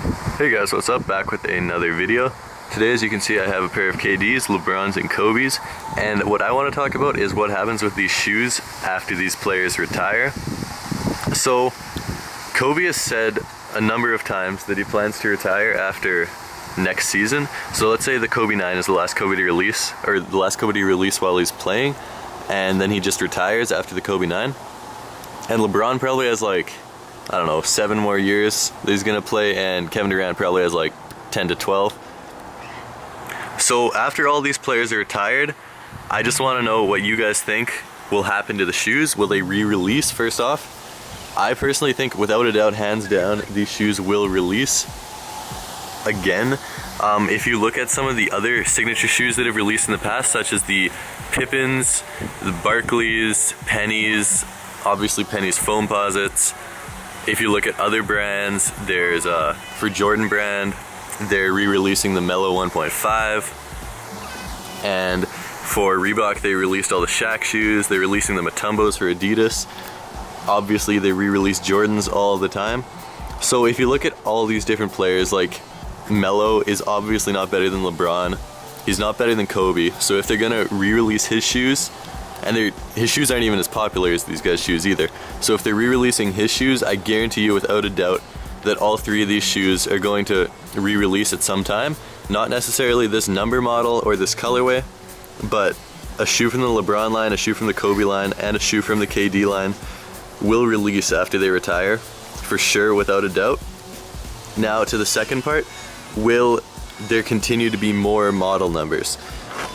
Hey guys, what's up? Back with another video. Today, as you can see, I have a pair of KDs, LeBrons, and Kobe's, and what I want to talk about is what happens with these shoes after these players retire. So, Kobe has said a number of times that he plans to retire after next season. So let's say the Kobe 9 is the last Kobe to release, or the last Kobe to release while he's playing, and then he just retires after the Kobe 9. And LeBron probably has like, I don't know, 7 more years that he's gonna play, and Kevin Durant probably has like 10 to 12. So after all these players are retired, I just want to know what you guys think will happen to the shoes. Will they re-release first off? I personally think, without a doubt, hands down, these shoes will release again. If you look at some of the other signature shoes that have released in the past, such as the Pippins, the Barkleys, Pennies, obviously Pennies Foamposites. If you look at other brands, there's for Jordan brand, they're re-releasing the Mellow 1.5, and for Reebok they released all the Shaq shoes. They're releasing the Matumbos for Adidas. Obviously they re-release Jordans all the time. So if you look at all these different players, like Melo is obviously not better than LeBron. He's not better than Kobe. So if they're gonna re-release his shoes, and his shoes aren't even as popular as these guys' shoes either. So if they're re-releasing his shoes, I guarantee you without a doubt that all 3 of these shoes are going to re-release at some time. Not necessarily this number model or this colorway, but a shoe from the LeBron line, a shoe from the Kobe line, and a shoe from the KD line will release after they retire, for sure, without a doubt. Now to the second part, will there continue to be more model numbers?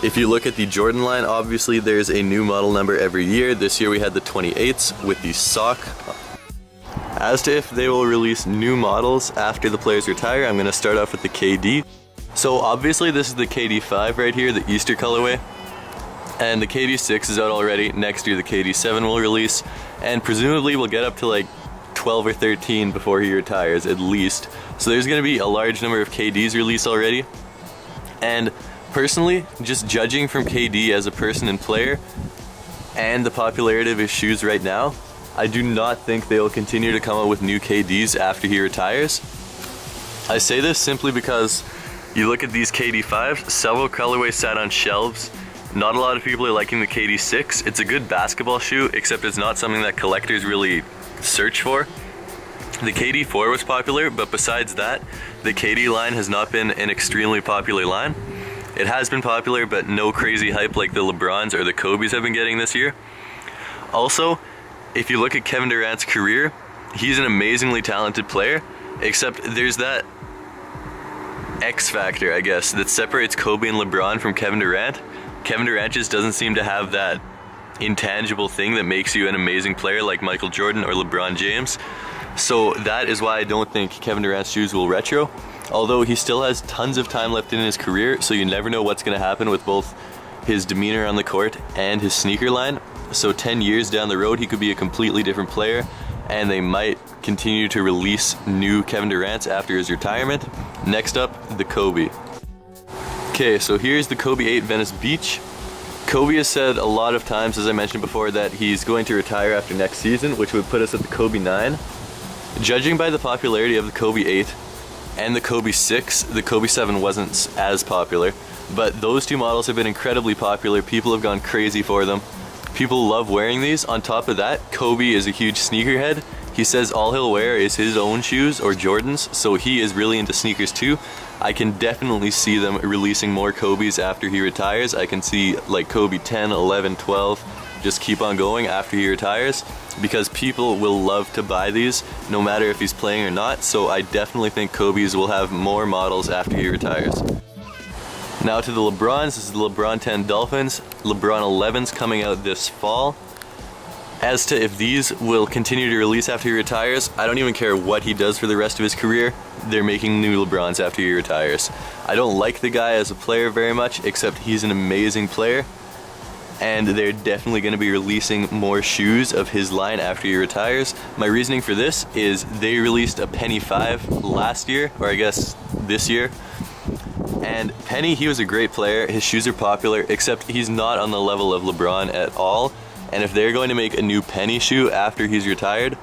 If you look at the Jordan line, obviously there's a new model number every year. This year we had the 28s with the sock. As to if they will release new models after the players retire, I'm going to start off with the KD. So obviously this is the KD 5 right here, the Easter colorway. And the KD 6 is out already. Next year the KD 7 will release. And presumably we'll get up to like 12 or 13 before he retires, at least. So there's going to be a large number of KDs released already. And personally, just judging from KD as a person and player and the popularity of his shoes right now, I do not think they will continue to come out with new KDs after he retires. I say this simply because you look at these KD 5s, several colorways sat on shelves. Not a lot of people are liking the KD 6. It's a good basketball shoe, except it's not something that collectors really search for. The KD 4 was popular, but besides that, the KD line has not been an extremely popular line. It has been popular, but no crazy hype like the LeBrons or the Kobe's have been getting this year. Also, if you look at Kevin Durant's career, he's an amazingly talented player, except there's that X factor, I guess, that separates Kobe and LeBron from Kevin Durant. Kevin Durant just doesn't seem to have that intangible thing that makes you an amazing player like Michael Jordan or LeBron James. So that is why I don't think Kevin Durant's shoes will retro. Although he still has tons of time left in his career, so you never know what's going to happen with both his demeanor on the court and his sneaker line. So 10 years down the road, he could be a completely different player, and they might continue to release new Kevin Durants after his retirement. Next up, the Kobe. Okay, so here's the Kobe 8 Venice Beach. Kobe has said a lot of times, as I mentioned before, that he's going to retire after next season, which would put us at the Kobe 9. Judging by the popularity of the Kobe 8 and the Kobe 6, the Kobe 7 wasn't as popular, but those 2 models have been incredibly popular. People have gone crazy for them. People love wearing these. On top of that, Kobe is a huge sneakerhead. He says all he'll wear is his own shoes or Jordans, so he is really into sneakers too. I can definitely see them releasing more Kobe's after he retires. I can see like Kobe 10, 11, 12, just keep on going after he retires, because people will love to buy these no matter if he's playing or not. So I definitely think Kobe's will have more models after he retires. Now to the LeBrons. This is the LeBron 10 Dolphins. LeBron 11's coming out this fall. As to if these will continue to release after he retires, I don't even care what he does for the rest of his career. They're making new LeBrons after he retires. I don't like the guy as a player very much, except he's an amazing player. And they're definitely going to be releasing more shoes of his line after he retires. My reasoning for this is they released a Penny 5 last year, or I guess this year. And Penny, he was a great player. His shoes are popular, except he's not on the level of LeBron at all. And if they're going to make a new Penny shoe after he's retired,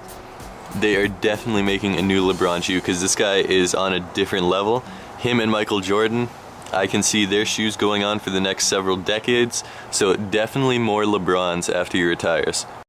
they are definitely making a new LeBron shoe because this guy is on a different level. Him and Michael Jordan, I can see their shoes going on for the next several decades, so definitely more LeBrons after he retires.